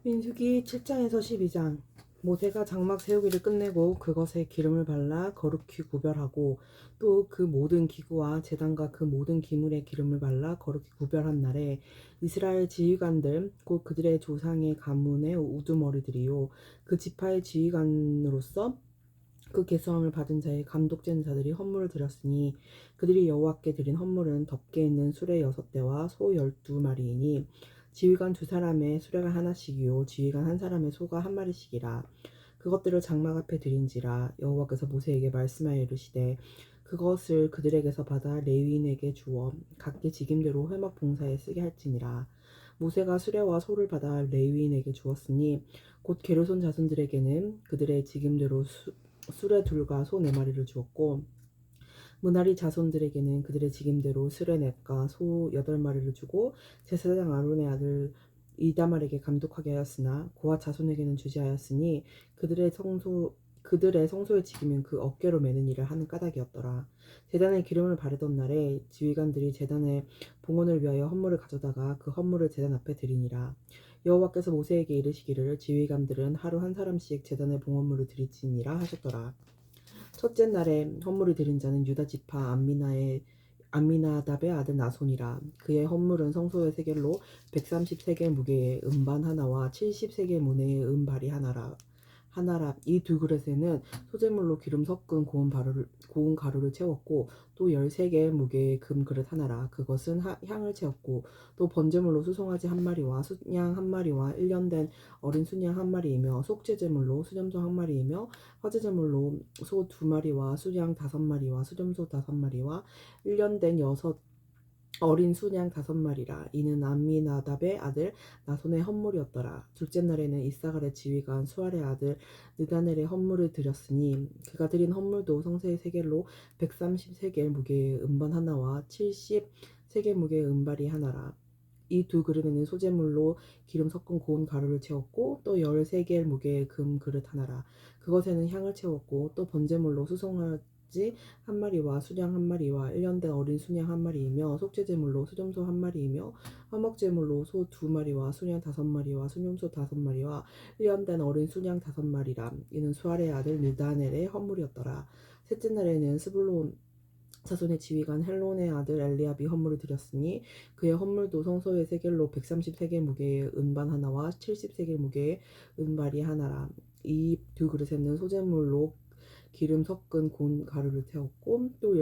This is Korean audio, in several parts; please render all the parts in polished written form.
민수기 7장에서 12장. 모세가 장막 세우기를 끝내고 그것에 기름을 발라 거룩히 구별하고 또 그 모든 기구와 제단과 그 모든 기물에 기름을 발라 거룩히 구별한 날에 이스라엘 지휘관들 곧 그들의 조상의 가문의 우두머리들이요 그 지파의 지휘관으로서 그 계수함을 받은 자의 감독 제사들이 헌물을 드렸으니 그들이 여호와께 드린 헌물은 덮개 있는 수레 6대와 소 12마리이니 지휘관 2사람의 수레가 하나씩이요 지휘관 1사람의 소가 1마리씩이라. 그것들을 장막 앞에 드린지라. 여호와께서 모세에게 말씀하여 이르시되 그것을 그들에게서 받아 레위인에게 주어 각기 직임대로 회막 봉사에 쓰게 할지니라. 모세가 수레와 소를 받아 레위인에게 주었으니 곧 게르손 자손들에게는 그들의 직임대로 수레 2과 소 4마리를 주었고 무나리 자손들에게는 그들의 직임대로 수레 4과 소 8마리를 주고 제사장 아론의 아들 이다말에게 감독하게 하였으나 고핫 자손에게는 주지 하였으니 그들의 성소의 직임은 그 어깨로 매는 일을 하는 까닭이었더라. 제단에 기름을 바르던 날에 지휘관들이 제단의 봉헌을 위하여 헌물을 가져다가 그 헌물을 제단 앞에 드리니라. 여호와께서 모세에게 이르시기를 지휘관들은 하루 1사람씩 제단의 봉헌물을 드릴지니라 하셨더라. 첫째 날에 헌물을 드린 자는 유다 지파 암미나답의 아들 나손이라. 그의 헌물은 성소의 세겔로 130세겔 무게의 음반 하나와 70세겔 무게의 음발이 하나라. 이 2그릇에는 소재물로 기름 섞은 고운 가루를 채웠고 또 13개의 무게의 금그릇 하나라. 그것은 향을 채웠고 또 번제물로 수송아지 1마리와 순양 1마리와 1년된 어린 순양 1마리이며 속죄제물로 수염소 1마리이며 화제제물로 소 2마리와 순양 5마리와 수염소 5마리와 1년된 어린 순양 5마리라. 이는 암미나답의 아들 나손의 헌물이었더라. 둘째 날에는 이사갈의 지휘관 수알의 아들 느다넬의 헌물을 드렸으니 그가 드린 헌물도 성세의 세겔로 130세겔 무게의 음반 하나와 70세겔 무게의 음발이 하나라. 이 2그릇에는 소재물로 기름 섞은 고운 가루를 채웠고 또 13개의 무게의 금 그릇 하나라. 그것에는 향을 채웠고 또 번제물로 수송아지 1마리와 순양 1마리와 1년된 어린 순양 1마리이며 속죄제물로 수염소 1마리이며 화목제물로 소 2마리와 순양 5마리와 수염소 5마리와 1년된 어린 순양 5마리라. 이는 수알의 아들 느다넬의 헌물이었더라. 셋째 날에는 스불론 자손의 지휘관 헬론의 아들 엘리압이 헌물을 드렸으니 그의 헌물도 성소의 세겔로 130세겔 무게의 은반 하나와 70세겔 무게의 은발이 하나라. 이 2그릇에는 소재물로 기름 섞은 고운 가루를 태웠고 또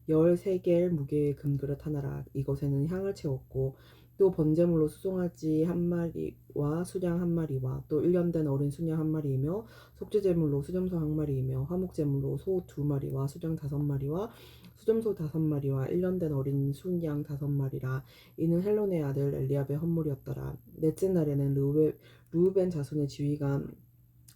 13개의 무게의 금그릇 하나라. 이것에는 향을 채웠고 또 번제물로 수송아지 1마리와 수양 1마리와 또 1년된 어린 순양 1마리이며 속죄제물로 수염소 1마리이며 화목제물로 소 2마리와 수양 5마리와 수염소 5마리와 1년된 어린 순양 5마리라. 이는 헬론의 아들 엘리압의 헌물이었더라. 넷째 날에는 르우벤 자손의 지휘관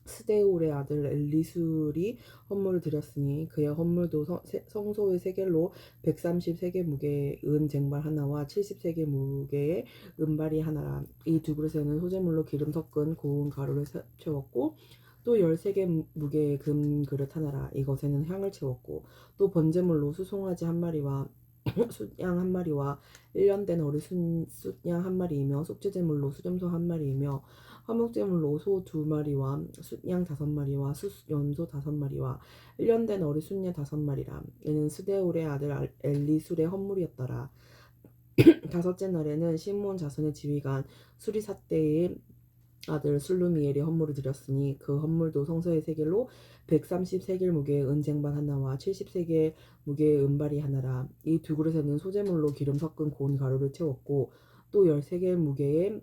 스데울의 아들 엘리술이 헌물을 드렸으니 그의 헌물도 성소의 세겔로 130세겔 무게의 은 쟁발 하나와 70세겔 무게의 은발이 하나라. 이 2그릇에는 소재물로 기름 섞은 고운 가루를 채웠고 또 13개 무게의 금 그릇 하나라. 이것에는 향을 채웠고 또 번제물로 수송아지 1마리와 순양 1마리와 1년된 어린 순양 1마리이며 속죄제물로 수염소 1마리이며 화목제물로 소 2마리와 순양 5마리와 수염소 5마리와 1년된 어린 순양 5마리라. 이는 스데울의 아들 엘리술의 헌물이었더라. 다섯째 날에는 시므온 자손의 지휘관 수리삿대의 아들 술루미엘이 헌물을 드렸으니 그 헌물도 성소의 세겔로 130세겔 무게의 은쟁반 하나와 70세겔 무게의 은발이 하나라. 이 2그릇에는 소재물로 기름 섞은 고운 가루를 채웠고 또 13개의 무게의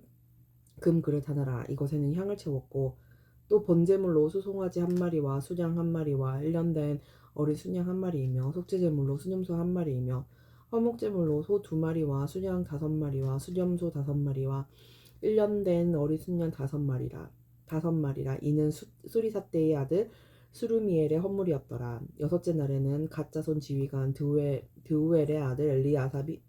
금 그릇 하나라. 이것에는 향을 채웠고 또 번제물로 수송아지 1마리와 수양 1마리와 1년된 어린 순양 1마리이며 속죄제물로 수염소 1마리이며 화목제물로 소 2마리와 수양 5마리와 수염소 5마리와 1년된 어린 순양 5마리라. 이는 수리삿대의 아들 수루미엘의 헌물이었더라. 여섯째 날에는 갓 자손 지휘관 드우엘의 아들 엘리아삽이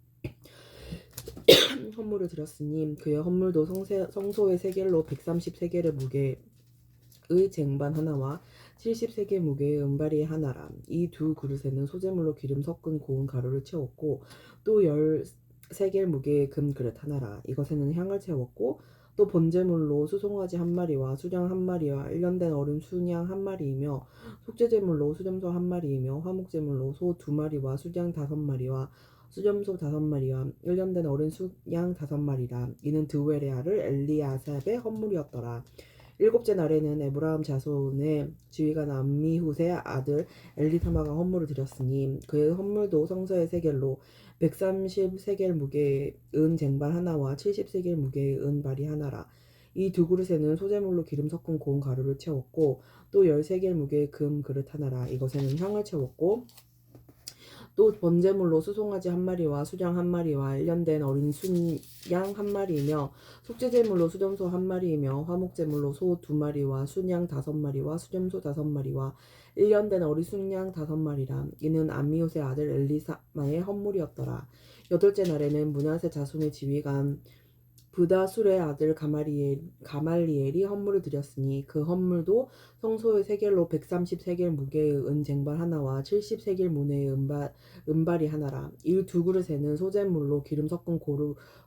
헌물을 드렸으니 그의 헌물도 성소의 세겔로 130세겔의 무게의 쟁반 하나와 70세겔 무게의 은발이 하나라. 이 2그릇에는 소재물로 기름 섞은 고운 가루를 채웠고 또 13개 무게의 금 그릇 하나라. 이것에는 향을 채웠고 또 번제물로 수송아지 한 마리와 수장 한 마리와 1년 된 어린 순양 한 마리이며 속죄제물로 수점소 한 마리이며 화목제물로 소 두 마리와 수장 다섯 마리와 수점소 다섯 마리와 1년 된 어린 수양 다섯 마리라. 이는 드웰의 아들 엘리아삽의 헌물이었더라. 일곱째 날에는 에브라임 자손의 지휘관 암미훗의 아들 엘리사마가 헌물을 드렸으니 그의 헌물도 성서의 세겔로 130세겔 무게의 은 쟁반 하나와 70세겔 무게의 은 발이 하나라. 이 두 그릇에는 소재물로 기름 섞은 고운 가루를 채웠고 또 13겔 무게의 금 그릇 하나라. 이것에는 향을 채웠고 또 번제물로 수송아지 한 마리와 수장 한 마리와 1년 된 어린 순양 한 마리이며 속죄제물로 수점소 한 마리이며 화목제물로 소 두 마리와 순양 다섯 마리와 수점소 다섯 마리와 1년 된 어린 순양 다섯 마리라. 이는 암미옷의 아들 엘리사마의 헌물이었더라. 여덟째 날에는 므낫세 자손의 지휘관 브다술의 아들 가말리엘이 헌물을 드렸으니 그 헌물도 성소의 세겔로 130세겔 무게의 은 쟁반 하나와 70세겔 무게의 은발이 하나라. 이 두 그릇에는 소재물로 기름 섞은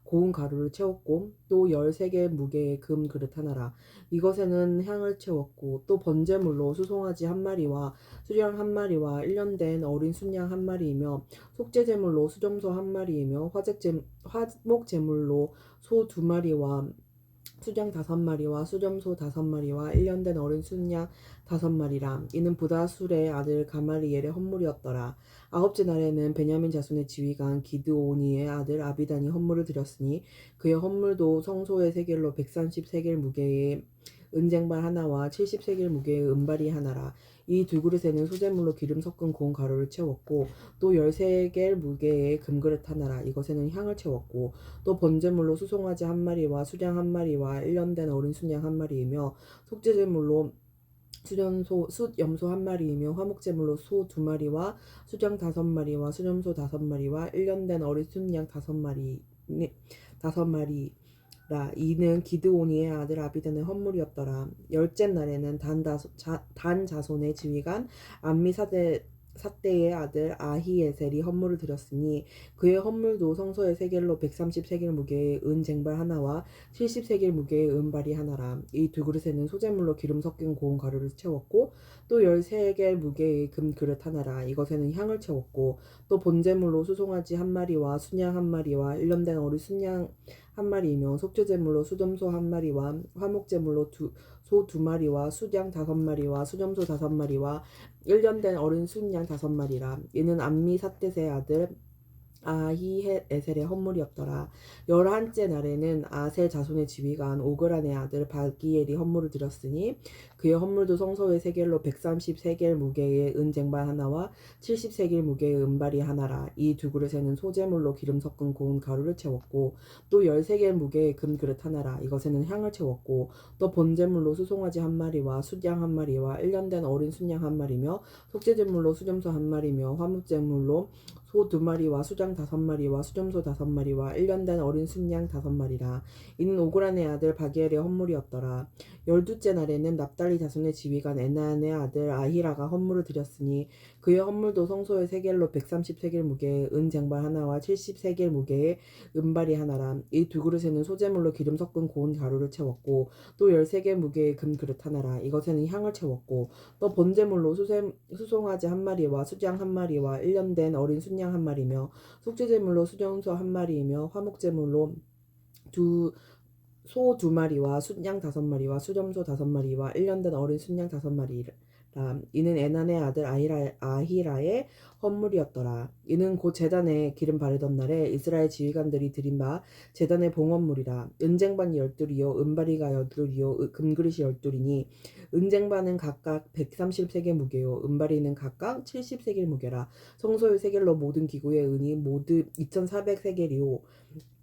고운 가루를 채웠고 또 13개 무게의 금 그릇 하나라. 이것에는 향을 채웠고 또 번제물로 수송아지 한 마리와 수양 한 마리와 1년 된 어린 순양 한 마리이며 속죄제물로 수점소 한 마리이며 화목제물로 소 두 마리와 수장 다섯 마리와 수점소 다섯 마리와 1년 된 어린 순양 다섯 마리라. 이는 부다술의 아들 가말리엘의 헌물이었더라. 아홉째 날에는 베냐민 자손의 지휘관 기드오니의 아들 아비단이 헌물을 드렸으니 그의 헌물도 성소의 세겔로 130세겔 무게의 은쟁반 하나와 70세겔 무게의 은발이 하나라. 이 두 그릇에는 소재물로 기름 섞은 고운 가루를 채웠고 또 13겔 무게의 금그릇 하나라. 이것에는 향을 채웠고 또 번제물로 수송아지 한 마리와 수장 한 마리와 1년 된 어린 순양 한 마리이며 속죄제물로 숫염소 한 마리이며 화목제물로 소 두 마리와 수장 다섯 마리와 수염소 다섯 마리와 1년 된 어린 순양 다섯 마리라. 이는 기드오니의 아들 아비단의 헌물이었더라. 열째 날에는 단 자손의 지휘관 삿대의 아들 아히에셀이 헌물을 드렸으니 그의 헌물도 성소의 세겔로 130세겔 무게의 은 쟁발 하나와 70세겔 무게의 은발이 하나라. 이 두 그릇에는 소재물로 기름 섞인 고운 가루를 채웠고 또 13겔 무게의 금 그릇 하나라. 이것에는 향을 채웠고 또 번제물로 수송아지 한 마리와 순양 한 마리와 1년 된 어린 순양 한 마리이며 속죄제물로 수점소 한 마리와 화목제물로 소 두 마리와 수장 다섯 마리와 수점소 다섯 마리와 1년 된 어린 순양 다섯 마리라. 이는 암미삿댓의 아들 아히에셀의 헌물이었더라. 11째 날에는 아셀 자손의 지휘관 오그란의 아들 바기엘이 헌물을 드렸으니 그의 헌물도 성소의 세겔로 130세겔 무게의 은 쟁반 하나와 70세겔 무게의 은발이 하나라. 이 두 그릇에는 소재물로 기름 섞은 고운 가루를 채웠고 또 13겔 무게의 금 그릇 하나라. 이것에는 향을 채웠고 또 번제물로 수송아지 한 마리와 수양 한 마리와 1년 된 어린 순양 한 마리며 속죄제물로 수점소 한 마리며 화목제물로 소 두 마리와 수장 다섯 마리와 수점소 다섯 마리와 1년 된 어린 순양 다섯 마리라. 이는 오그란의 아들 바기엘의 헌물이었더라. 12째 날에는 납달리 자손의 지휘관 에난의 아들 아히라가 헌물을 드렸으니 그의 헌물도 성소의 세겔로 130세겔 무게의 은 쟁발 하나와 70세겔 무게의 은발이 하나라. 이 두 그릇에는 소재물로 기름 섞은 고운 가루를 채웠고 또 13개 무게의 금 그릇 하나라. 이것에는 향을 채웠고 또 번제물로 수송아지 한 마리와 수장 한 마리와 1년 된 어린 순양 한 마리며 속죄제물로 수정소 한 마리이며 화목제물로 소 두 마리와 순양 다섯 마리와 수점소 다섯 마리와 1년 된 어린 순양 다섯 마리라. 이는 에난의 아들 아히라의 헌물이었더라. 이는 곧 제단에 기름 바르던 날에 이스라엘 지휘관들이 드린 바 제단의 봉헌물이라. 은쟁반이 12이요 은바리가 12이요 금그릇이 12이니 은쟁반은 각각 130세겔 무게요 은바리는 각각 70세겔 무게라. 성소의 세겔로 모든 기구의 은이 모두 2400세겔이요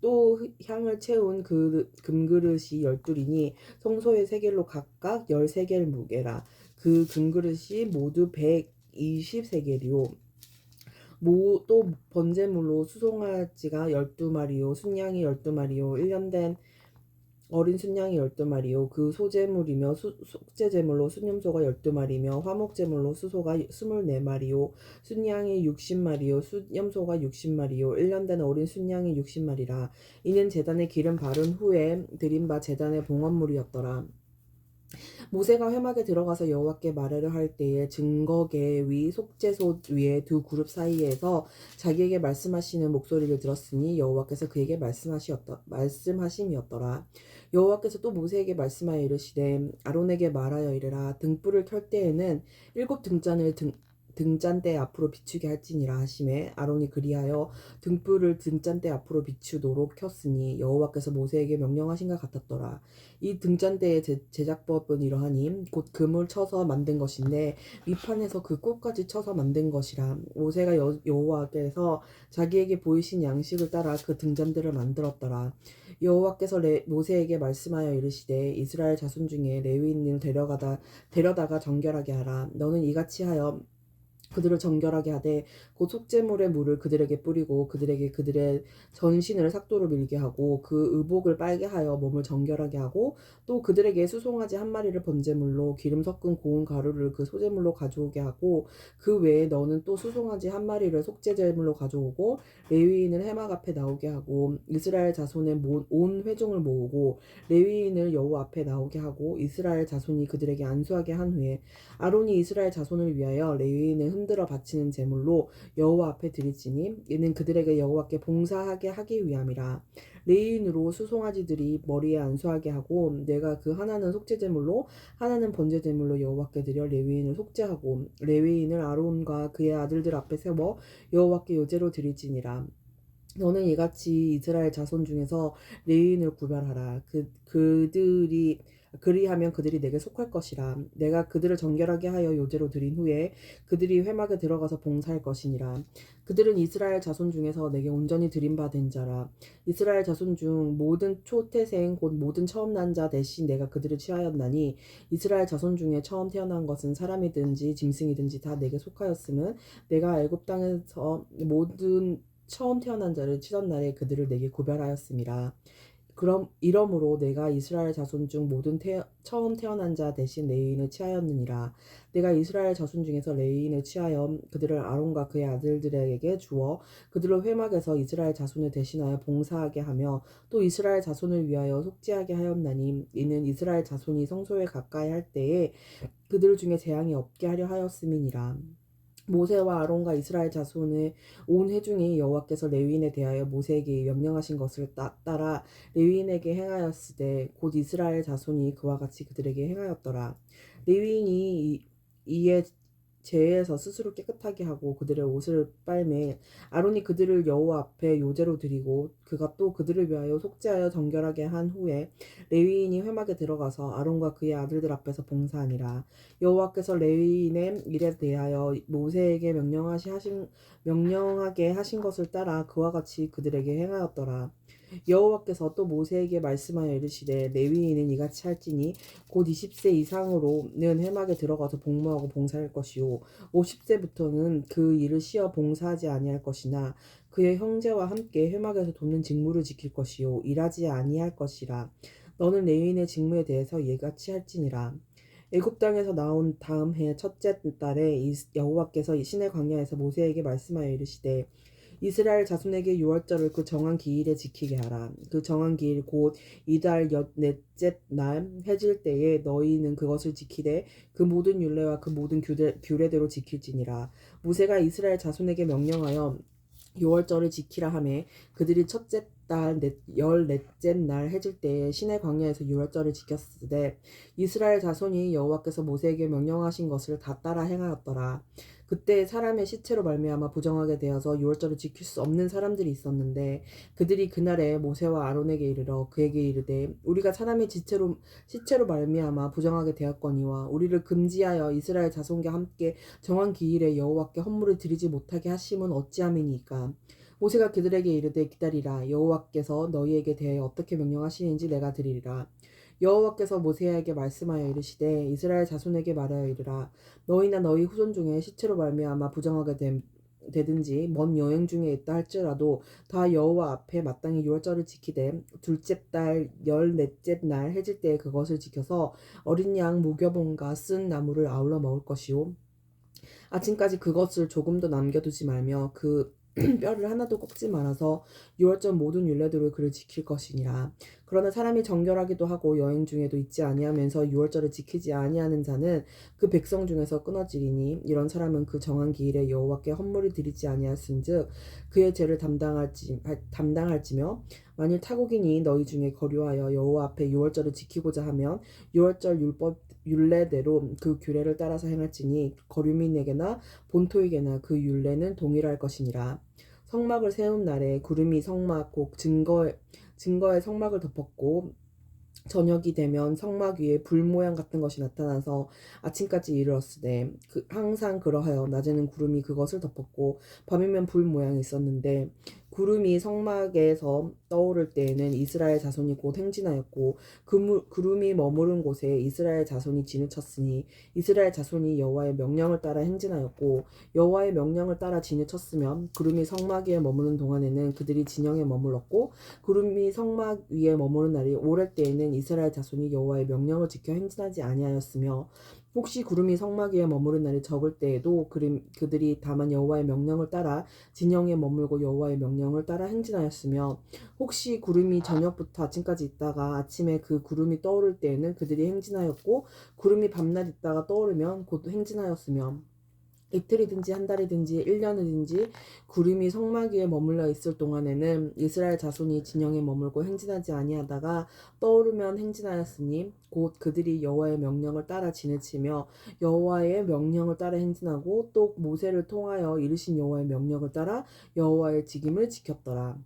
또 향을 채운 그 금그릇이 12이니 성소의 세겔로 각각 13겔 무게라. 그 금그릇이 모두 120세겔이요 또 번제물로 수송아지가 12마리요 순양이 12마리요 1년 된 어린 순양이 12마리요 그 소제물이며 속죄제물로 순염소가 12마리며 화목제물로 수소가 24마리요 순양이 60마리요 순염소가 60마리요 1년 된 어린 순양이 60마리라. 이는 제단에 기름 바른 후에 드린 바 제단의 봉헌물이었더라. 모세가 회막에 들어가서 여호와께 말하려 할 때에 증거계 위 속죄소 위에 두 그룹 사이에서 자기에게 말씀하시는 목소리를 들었으니 여호와께서 그에게 말씀하심이었더라. 여호와께서 또 모세에게 말씀하여 이르시되 아론에게 말하여 이르라. 등불을 켤 때에는 7등잔을 등잔대 앞으로 비추게 할지니라 하시매 아론이 그리하여 등불을 등잔대 앞으로 비추도록 켰으니 여호와께서 모세에게 명령하신 것 같았더라. 이 등잔대의 제작법은 이러하니 곧 금을 쳐서 만든 것인데 위판에서 그 꼴까지 쳐서 만든 것이라. 모세가 여호와께서 자기에게 보이신 양식을 따라 그 등잔대를 만들었더라. 여호와께서 모세에게 말씀하여 이르시되 이스라엘 자손 중에 레위인을 데려다가 정결하게 하라. 너는 이같이 하여 그들을 정결하게 하되 곧 속죄물의 물을 그들에게 뿌리고 그들에게 그들의 전신을 삭도로 밀게 하고 그 의복을 빨게 하여 몸을 정결하게 하고 또 그들에게 수송아지 한 마리를 번제물로 기름 섞은 고운 가루를 그 소제물로 가져오게 하고 그 외에 너는 또 수송아지 한 마리를 속죄제물로 가져오고 레위인을 회막 앞에 나오게 하고 이스라엘 자손의 온 회중을 모으고 레위인을 여호와 앞에 나오게 하고 이스라엘 자손이 그들에게 안수하게 한 후에 아론이 이스라엘 자손을 위하여 레위인을 흔들어 바치는 제물로 여호와 앞에 드릴지니 이는 그들에게 여호와께 봉사하게 하기 위함이라. 레위인으로 수송아지들이 머리에 안수하게 하고 내가 그 하나는 속죄제물로 하나는 번제제물로 여호와께 드려 레위인을 속죄하고 레위인을 아론과 그의 아들들 앞에 세워 여호와께 요제로 드릴지니라. 너는 이같이 이스라엘 자손 중에서 레위인을 구별하라. 그리하면 그들이 내게 속할 것이라. 내가 그들을 정결하게 하여 요제로 드린 후에 그들이 회막에 들어가서 봉사할 것이니라. 그들은 이스라엘 자손 중에서 내게 온전히 드림받은 자라. 이스라엘 자손 중 모든 초태생 곧 모든 처음 난 자 대신 내가 그들을 취하였나니 이스라엘 자손 중에 처음 태어난 것은 사람이든지 짐승이든지 다 내게 속하였음은 내가 애굽 땅에서 모든 처음 태어난 자를 치던 날에 그들을 내게 구별하였음이라. 이러므로 내가 이스라엘 자손 중 모든 처음 태어난 자 대신 레위인을 취하였느니라. 내가 이스라엘 자손 중에서 레위인을 취하여 그들을 아론과 그의 아들들에게 주어 그들을 회막에서 이스라엘 자손을 대신하여 봉사하게 하며 또 이스라엘 자손을 위하여 속죄하게 하였나니 이는 이스라엘 자손이 성소에 가까이 할 때에 그들 중에 재앙이 없게 하려 하였음이니라. 모세와 아론과 이스라엘 자손의 온 회중이 여호와께서 레위인에 대하여 모세에게 명령하신 것을 따라 레위인에게 행하였으되 곧 이스라엘 자손이 그와 같이 그들에게 행하였더라. 레위인이 이에 죄에서 스스로 깨끗하게 하고 그들의 옷을 빨매 아론이 그들을 여호와 앞에 요제로 드리고 그가 또 그들을 위하여 속죄하여 정결하게 한 후에 레위인이 회막에 들어가서 아론과 그의 아들들 앞에서 봉사하니라. 여호와께서 레위인의 일에 대하여 모세에게 명령하게 하신 것을 따라 그와 같이 그들에게 행하였더라. 여호와께서 또 모세에게 말씀하여 이르시되 레위인은 이같이 할지니 곧 20세 이상으로는 회막에 들어가서 복무하고 봉사할 것이요 50세부터는 그 일을 쉬어 봉사하지 아니할 것이나 그의 형제와 함께 회막에서 돕는 직무를 지킬 것이요 일하지 아니할 것이라. 너는 레위인의 직무에 대해서 이같이 할지니라. 애굽 땅에서 나온 다음 해 첫째 달에 여호와께서 시내 광야에서 모세에게 말씀하여 이르시되 이스라엘 자손에게 유월절을 그 정한 기일에 지키게 하라. 그 정한 기일 곧 이달 넷째 날 해질 때에 너희는 그것을 지키되 그 모든 율례와 그 모든 규례대로 지킬지니라. 모세가 이스라엘 자손에게 명령하여 유월절을 지키라 하매 그들이 첫째 달 14째 날 해질 때에 시내 광야에서 유월절을 지켰으되 이스라엘 자손이 여호와께서 모세에게 명령하신 것을 다 따라 행하였더라. 그때 사람의 시체로 말미암아 부정하게 되어서 유월절을 지킬 수 없는 사람들이 있었는데 그들이 그날에 모세와 아론에게 이르러 그에게 이르되 우리가 사람의 시체로 말미암아 부정하게 되었거니와 우리를 금지하여 이스라엘 자손과 함께 정한 기일에 여호와께 헌물을 드리지 못하게 하심은 어찌함이니까. 모세가 그들에게 이르되 기다리라. 여호와께서 너희에게 대하여 어떻게 명령하시는지 내가 들으리라. 여호와께서 모세에게 말씀하여 이르시되 이스라엘 자손에게 말하여 이르라. 너희나 너희 후손 중에 시체로 말미암아 부정하게 된 되든지 먼 여행 중에 있다 할지라도 다 여호와 앞에 마땅히 유월절을 지키되 둘째 달 열넷째 날 해질 때에 그것을 지켜서 어린 양 무교본과 쓴 나물을 아울러 먹을 것이요 아침까지 그것을 조금도 남겨두지 말며 그 뼈를 하나도 꺾지 말아서 유월절 모든 율례대로 그를 지킬 것이니라. 그러나 사람이 정결하기도 하고 여행 중에도 있지 아니하면서 유월절을 지키지 아니하는 자는 그 백성 중에서 끊어지리니 이런 사람은 그 정한 기일에 여호와께 헌물을 드리지 아니하였은즉 그의 죄를 담당할지며 만일 타국인이 너희 중에 거류하여 여호와 앞에 유월절을 지키고자 하면 유월절 율례대로 그 규례를 따라서 행할지니 거류민에게나 본토에게나 그 율례는 동일할 것이니라. 성막을 세운 날에 구름이 성막 곧 증거의 성막을 덮었고 저녁이 되면 성막 위에 불 모양 같은 것이 나타나서 아침까지 이르렀으되 항상 그러하여 낮에는 구름이 그것을 덮었고 밤이면 불 모양이 있었는데 구름이 성막에서 떠오를 때에는 이스라엘 자손이 곧 행진하였고 구름이 머무른 곳에 이스라엘 자손이 진을 쳤으니 이스라엘 자손이 여호와의 명령을 따라 행진하였고 여호와의 명령을 따라 진을 쳤으면 구름이 성막 위에 머무는 동안에는 그들이 진영에 머물렀고 구름이 성막 위에 머무는 날이 오를 때에는 이스라엘 자손이 여호와의 명령을 지켜 행진하지 아니하였으며 혹시 구름이 성막 위에 머무른 날이 적을 때에도 그들이 다만 여호와의 명령을 따라 진영에 머물고 여호와의 명령을 따라 행진하였으며 혹시 구름이 저녁부터 아침까지 있다가 아침에 그 구름이 떠오를 때에는 그들이 행진하였고 구름이 밤낮 있다가 떠오르면 곧 행진하였으며 이틀이든지 한 달이든지 1년이든지 구름이 성막 위에 머물러 있을 동안에는 이스라엘 자손이 진영에 머물고 행진하지 아니하다가 떠오르면 행진하였으니 곧 그들이 여호와의 명령을 따라 진을 치며 여호와의 명령을 따라 행진하고 또 모세를 통하여 이르신 여호와의 명령을 따라 여호와의 직임을 지켰더라.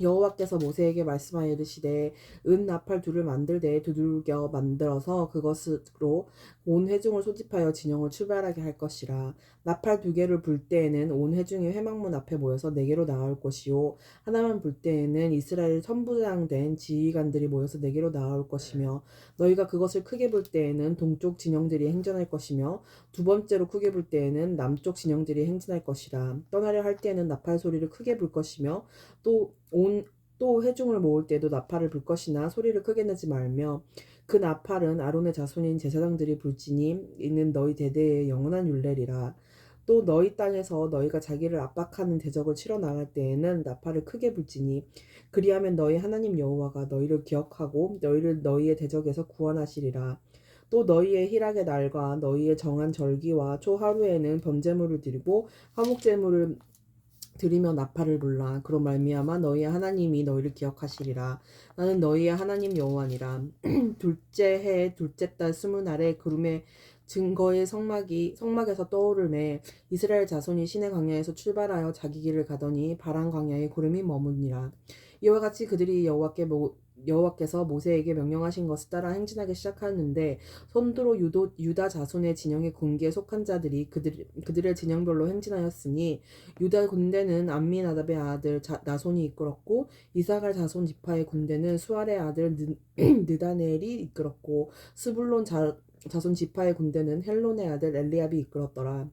여호와께서 모세에게 말씀하여 이르시되 은 나팔 둘을 만들되 두들겨 만들어서 그것으로 온 회중을 소집하여 진영을 출발하게 할 것이라. 나팔 두 개를 불 때에는 온 회중이 회막문 앞에 모여서 네개로 나올 것이요 하나만 불 때에는 이스라엘 천부장된 지휘관들이 모여서 네개로 나올 것이며 너희가 그것을 크게 불 때에는 동쪽 진영들이 행전할 것이며 두 번째로 크게 불 때에는 남쪽 진영들이 행진할 것이라. 떠나려 할 때에는 나팔 소리를 크게 불 것이며 또 회중을 모을 때도 나팔을 불 것이나 소리를 크게 내지 말며 그 나팔은 아론의 자손인 제사장들이 불지니 이는 너희 대대의 영원한 율례리라. 또 너희 땅에서 너희가 자기를 압박하는 대적을 치러 나갈 때에는 나팔을 크게 불지니 그리하면 너희 하나님 여호와가 너희를 기억하고 너희를 너희의 대적에서 구원하시리라. 또 너희의 희락의 날과 너희의 정한 절기와 초하루에는 번제물을 드리고 화목제물을 드리며 나팔을 불라. 그로 말미암아 너희의 하나님이 너희를 기억하시리라. 나는 너희의 하나님 여호와니라. 둘째 해 둘째 달 20날에 구름의 증거의 성막에서 떠오르매 이스라엘 자손이 시내 광야에서 출발하여 자기 길을 가더니 바란 광야에 구름이 머무니라. 이와 같이 그들이 여호와께서 모세에게 명령하신 것을 따라 행진하기 시작하였는데 선두로 유다 자손의 진영의 군기에 속한 자들이 그들의 진영별로 행진하였으니 유다 군대는 암미나답의 아들 나손이 이끌었고 이사갈 자손 지파의 군대는 수알의 아들 느다넬이 이끌었고 스불론 자손 지파의 군대는 헬론의 아들 엘리압이 이끌었더라.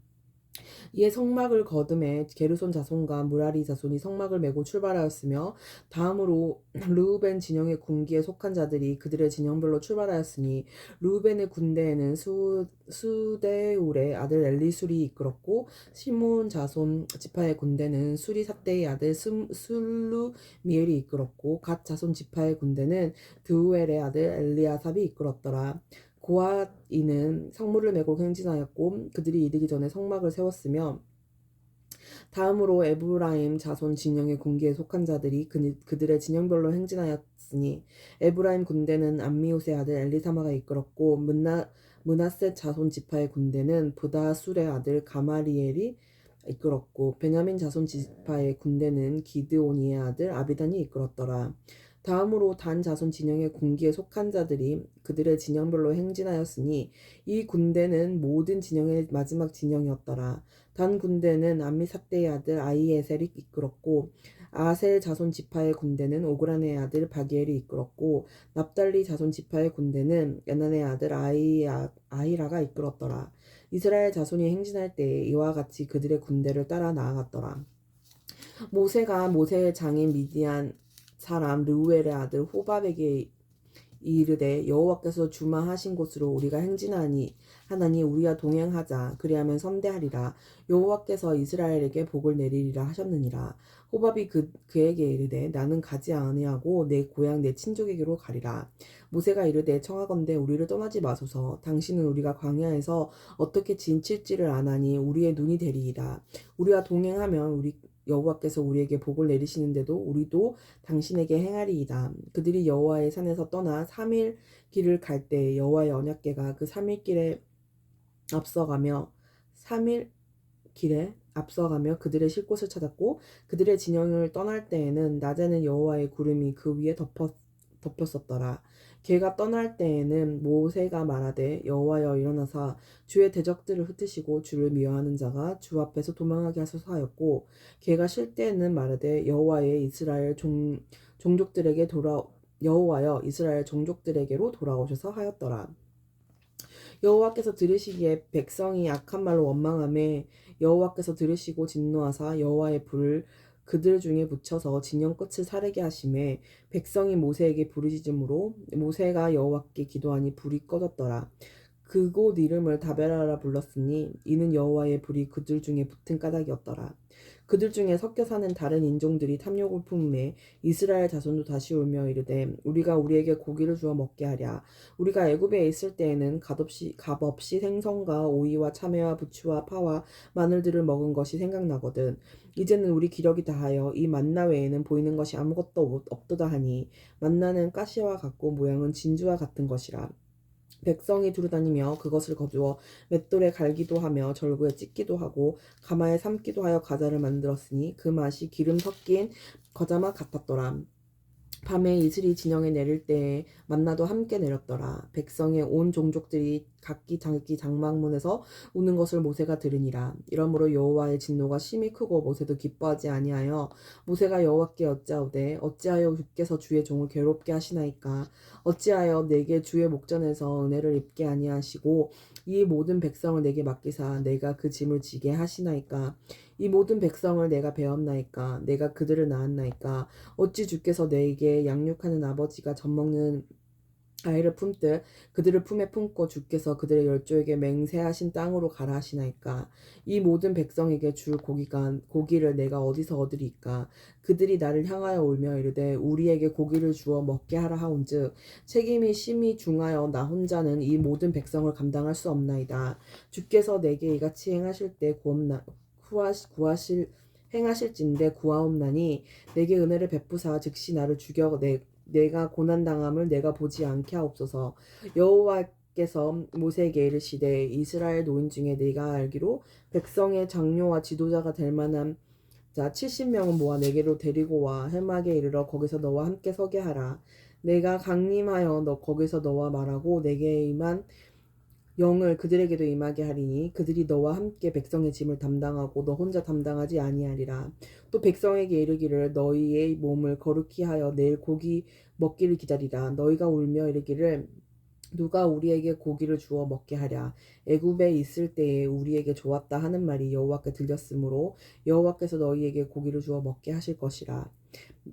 이에 성막을 거듭해 게르손 자손과 무라리 자손이 성막을 메고 출발하였으며 다음으로 르우벤 진영의 군기에 속한 자들이 그들의 진영별로 출발하였으니 르우벤의 군대에는 수데울의 아들 엘리술이 이끌었고 시므온 자손 지파의 군대는 수리삿대의 아들 슬루미엘이 이끌었고 갓 자손 지파의 군대는 드우엘의 아들 엘리아삽이 이끌었더라. 고앗이는 성물을 메고 행진하였고 그들이 이르기 전에 성막을 세웠으며 다음으로 에브라임 자손 진영의 군기에 속한 자들이 그들의 진영별로 행진하였으니 에브라임 군대는 암미옷의 아들 엘리사마가 이끌었고 므낫셋 자손 지파의 군대는 브다술의 아들 가마리엘이 이끌었고 베냐민 자손 지파의 군대는 기드오니의 아들 아비단이 이끌었더라. 다음으로 단 자손 진영의 군기에 속한 자들이 그들의 진영별로 행진하였으니 이 군대는 모든 진영의 마지막 진영이었더라. 단 군대는 암미삿대의 아들 아히에셀이 이끌었고 아셀 자손 지파의 군대는 오그란의 아들 바기엘이 이끌었고 납달리 자손 지파의 군대는 야난의 아들 아히라가 이끌었더라. 이스라엘 자손이 행진할 때에 이와 같이 그들의 군대를 따라 나아갔더라. 모세가 모세의 장인 미디안 사람 르우엘의 아들 호밥에게 이르되 여호와께서 주마하신 곳으로 우리가 행진하니 하나니 우리가 동행하자 그리하면 선대하리라. 여호와께서 이스라엘에게 복을 내리리라 하셨느니라. 호밥이 그에게 이르되 나는 가지 아니하고 내 고향 내 친족에게로 가리라. 모세가 이르되 청하건대 우리를 떠나지 마소서. 당신은 우리가 광야에서 어떻게 진칠지를 아나니 우리의 눈이 되리이다. 우리와 동행하면 우리 여호와께서 우리에게 복을 내리시는데도 우리도 당신에게 행하리이다. 그들이 여호와의 산에서 떠나 3일 길을 갈 때 여호와의 언약궤가 그 3일 길에 앞서가며 3일 길에 앞서가며 그들의 쉴 곳을 찾았고 그들의 진영을 떠날 때에는 낮에는 여호와의 구름이 그 위에 덮였었더라. 걔가 떠날 때에는 모세가 말하되 여호와여 일어나사 주의 대적들을 흩으시고 주를 미워하는 자가 주 앞에서 도망하게 하소서 하였고 걔가 쉴 때에는 말하되 여호와여 이스라엘 종족들에게로 돌아오셔서 하였더라. 여호와께서 들으시기에 백성이 악한 말로 원망하매 여호와께서 들으시고 진노하사 여호와의 불을 그들 중에 붙여서 진영 끝을 사르게 하심에 백성이 모세에게 부르짖음으로 모세가 여호와께 기도하니 불이 꺼졌더라. 그곳 이름을 다베라라 불렀으니 이는 여호와의 불이 그들 중에 붙은 까닭이었더라. 그들 중에 섞여 사는 다른 인종들이 탐욕을 품음에 이스라엘 자손도 다시 울며 이르되 우리가 우리에게 고기를 주어 먹게 하랴. 우리가 애굽에 있을 때에는 값없이 생선과 오이와 참외와 부추와 파와 마늘들을 먹은 것이 생각나거든. 이제는 우리 기력이 다하여 이 만나 외에는 보이는 것이 아무것도 없도다 하니 만나는 가시와 같고 모양은 진주와 같은 것이라. 백성이 두루다니며 그것을 거두어 맷돌에 갈기도 하며 절구에 찢기도 하고 가마에 삶기도 하여 과자를 만들었으니 그 맛이 기름 섞인 과자맛 같았더라. 밤에 이슬이 진영에 내릴 때에 만나도 함께 내렸더라. 백성의 온 종족들이 각기 자기 장막문에서 우는 것을 모세가 들으니라. 이러므로 여호와의 진노가 심히 크고 모세도 기뻐하지 아니하여 모세가 여호와께 여짜오되 어찌하여 주께서 주의 종을 괴롭게 하시나이까. 어찌하여 내게 주의 목전에서 은혜를 입게 아니하시고 이 모든 백성을 내게 맡기사 내가 그 짐을 지게 하시나이까. 이 모든 백성을 내가 배웠나이까. 내가 그들을 낳았나이까. 어찌 주께서 내게 양육하는 아버지가 젖먹는 아이를 품듯 그들을 품에 품고 주께서 그들의 열조에게 맹세하신 땅으로 가라 하시나이까. 이 모든 백성에게 줄 고기를 내가 어디서 얻으리까. 그들이 나를 향하여 울며 이르되 우리에게 고기를 주어 먹게 하라 하온즉 책임이 심히 중하여 나 혼자는 이 모든 백성을 감당할 수 없나이다. 주께서 내게 이같이 행하실 때 행하실진대 구하옵나니 내게 은혜를 베푸사 즉시 나를 죽여 내가 고난당함을 내가 보지 않게 하옵소서. 여호와께서 모세에게 이르시되 이스라엘 노인 중에 네가 알기로 백성의 장로와 지도자가 될 만한 자 70명은 모아 내게로 데리고 와 해막에 이르러 거기서 너와 함께 서게 하라. 내가 강림하여 거기서 너와 말하고 내게 임한 영을 그들에게도 임하게 하리니 그들이 너와 함께 백성의 짐을 담당하고 너 혼자 담당하지 아니하리라. 또 백성에게 이르기를 너희의 몸을 거룩히 하여 내일 고기 먹기를 기다리라. 너희가 울며 이르기를 누가 우리에게 고기를 주어 먹게 하랴. 애굽에 있을 때에 우리에게 좋았다 하는 말이 여호와께 들렸으므로 여호와께서 너희에게 고기를 주어 먹게 하실 것이라.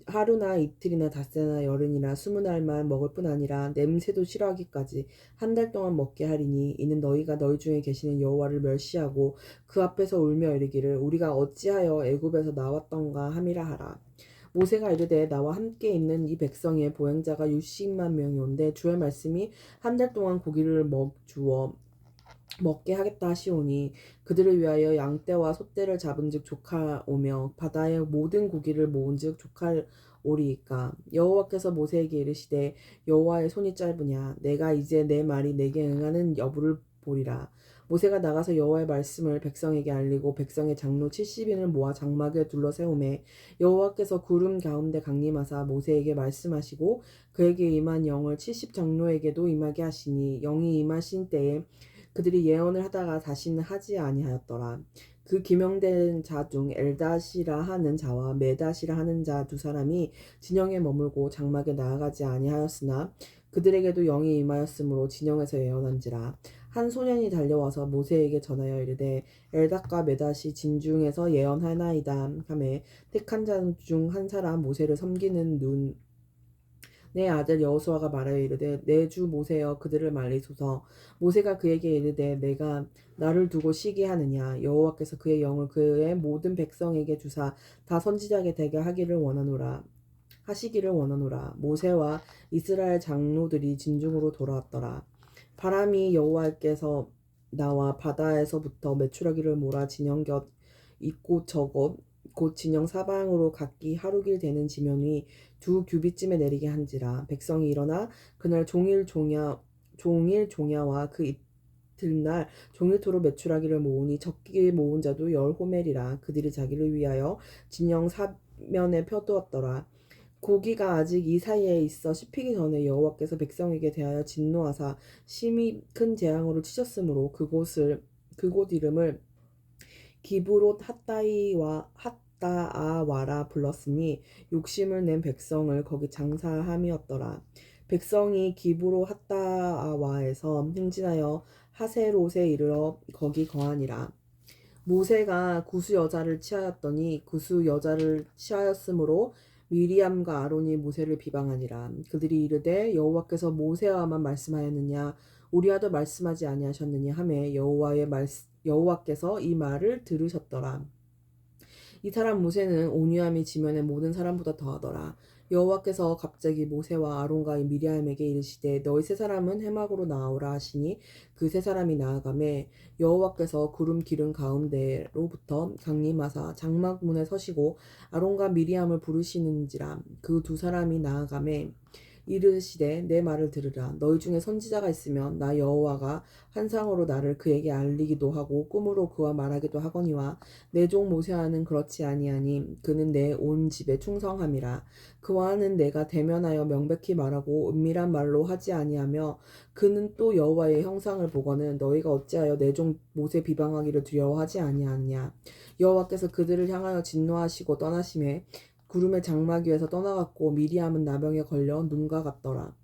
하루나 이틀이나 닷새나 열흘이나 20날만 먹을 뿐 아니라 냄새도 싫어하기까지 한 달 동안 먹게 하리니 이는 너희가 너희 중에 계시는 여호와를 멸시하고 그 앞에서 울며 이르기를 우리가 어찌하여 애굽에서 나왔던가 함이라 하라. 모세가 이르되 나와 함께 있는 이 백성의 보행자가 60만 명이 온데 주의 말씀이 한 달 동안 고기를 주어 먹게 하겠다 하시오니 그들을 위하여 양떼와 소떼를 잡은즉 조카오며 바다의 모든 고기를 모은즉 조카오리이까. 여호와께서 모세에게 이르시되 여호와의 손이 짧으냐 내가 이제 내 말이 내게 응하는 여부를 보리라. 모세가 나가서 여호와의 말씀을 백성에게 알리고 백성의 장로 70인을 모아 장막에 둘러 세우매 여호와께서 구름 가운데 강림하사 모세에게 말씀하시고 그에게 임한 영을 70장로에게도 임하게 하시니 영이 임하신 때에 그들이 예언을 하다가 다시는 하지 아니하였더라. 그 기명된 자 중 엘닷이라 하는 자와 메닷이라 하는 자 두 사람이 진영에 머물고 장막에 나아가지 아니하였으나 그들에게도 영이 임하였으므로 진영에서 예언한지라. 한 소년이 달려와서 모세에게 전하여 이르되 엘닷과 메닷이 진중에서 예언하나이다 하매 택한 자 중 한 사람 모세를 섬기는 눈 내 아들 여호수아가 말하여 이르되 내 주 모세여 그들을 말리소서. 모세가 그에게 이르되 내가 나를 두고 시기하느냐. 여호와께서 그의 영을 그의 모든 백성에게 주사 다 선지자에게 되게 하시기를 원하노라. 모세와 이스라엘 장로들이 진중으로 돌아왔더라. 바람이 여호와께서 나와 바다에서부터 메추라기를 몰아 진영 곁 이곳저곳 곧 진영 사방으로 각기 하루길 되는 지면 위 두 규빗쯤에 내리게 한지라. 백성이 일어나 그날 종일 종야와 그 이튿날 종일토록 메추라기를 모으니 적게 모은 자도 10호멜이라. 그들이 자기를 위하여 진영 사면에 펴두었더라. 고기가 아직 이 사이에 있어 씹히기 전에 여호와께서 백성에게 대하여 진노하사 심히 큰 재앙으로 치셨으므로 그곳 이름을 기브롯 핫다아와라 불렀으니 욕심을 낸 백성을 거기 장사함이었더라. 백성이 기브롯 핫다아와에서 행진하여 하세롯에 이르러 거기 거하니라. 모세가 구스 여자를 취하였더니 구스 여자를 취하였으므로 미리암과 아론이 모세를 비방하니라. 그들이 이르되 여호와께서 모세와만 말씀하였느냐 우리와도 말씀하지 아니하셨느냐 하매 여호와께서 이 말을 들으셨더라. 이 사람 모세는 온유함이 지면의 모든 사람보다 더하더라. 여호와께서 갑자기 모세와 아론과 미리암에게 이르시되 너희 세 사람은 해막으로 나오라 하시니 그 세 사람이 나아가매 여호와께서 구름 기름 가운데로부터 강림하사 장막 문에 서시고 아론과 미리암을 부르시는지라. 그 두 사람이 나아가매 이르시되 내 말을 들으라. 너희 중에 선지자가 있으면 나 여호와가 환상으로 나를 그에게 알리기도 하고 꿈으로 그와 말하기도 하거니와 내 종 모세와는 그렇지 아니하니 그는 내 온 집에 충성함이라. 그와는 내가 대면하여 명백히 말하고 은밀한 말로 하지 아니하며 그는 또 여호와의 형상을 보거늘 너희가 어찌하여 내 종 모세 비방하기를 두려워하지 아니하느냐. 여호와께서 그들을 향하여 진노하시고 떠나심에 구름의 장막 위에서 떠나갔고 미리암은 나병에 걸려 눈과 같더라.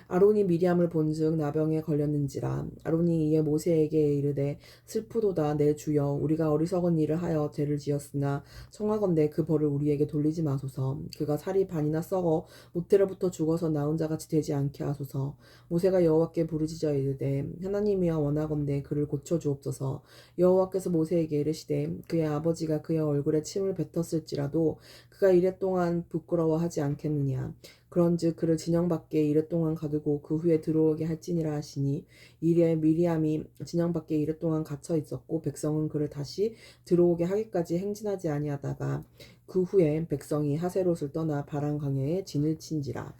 아론이 미리암을 본즉 나병에 걸렸는지라. 아론이 이에 모세에게 이르되 슬프도다 내 주여 우리가 어리석은 일을 하여 죄를 지었으나 청하건대 그 벌을 우리에게 돌리지 마소서. 그가 살이 반이나 썩어 모태로부터 죽어서 나온 자같이 되지 않게 하소서. 모세가 여호와께 부르짖어 이르되 하나님이여 원하건대 그를 고쳐 주옵소서. 여호와께서 모세에게 이르시되 그의 아버지가 그의 얼굴에 침을 뱉었을지라도 그가 이랫동안 부끄러워하지 않겠느냐. 그런즉 그를 진영 밖에 이랫동안 가두고 그 후에 들어오게 할지니라 하시니 이래 미리암이 진영 밖에 이랫동안 갇혀 있었고 백성은 그를 다시 들어오게 하기까지 행진하지 아니하다가 그 후에 백성이 하세롯을 떠나 바란 광야에 진을 친지라.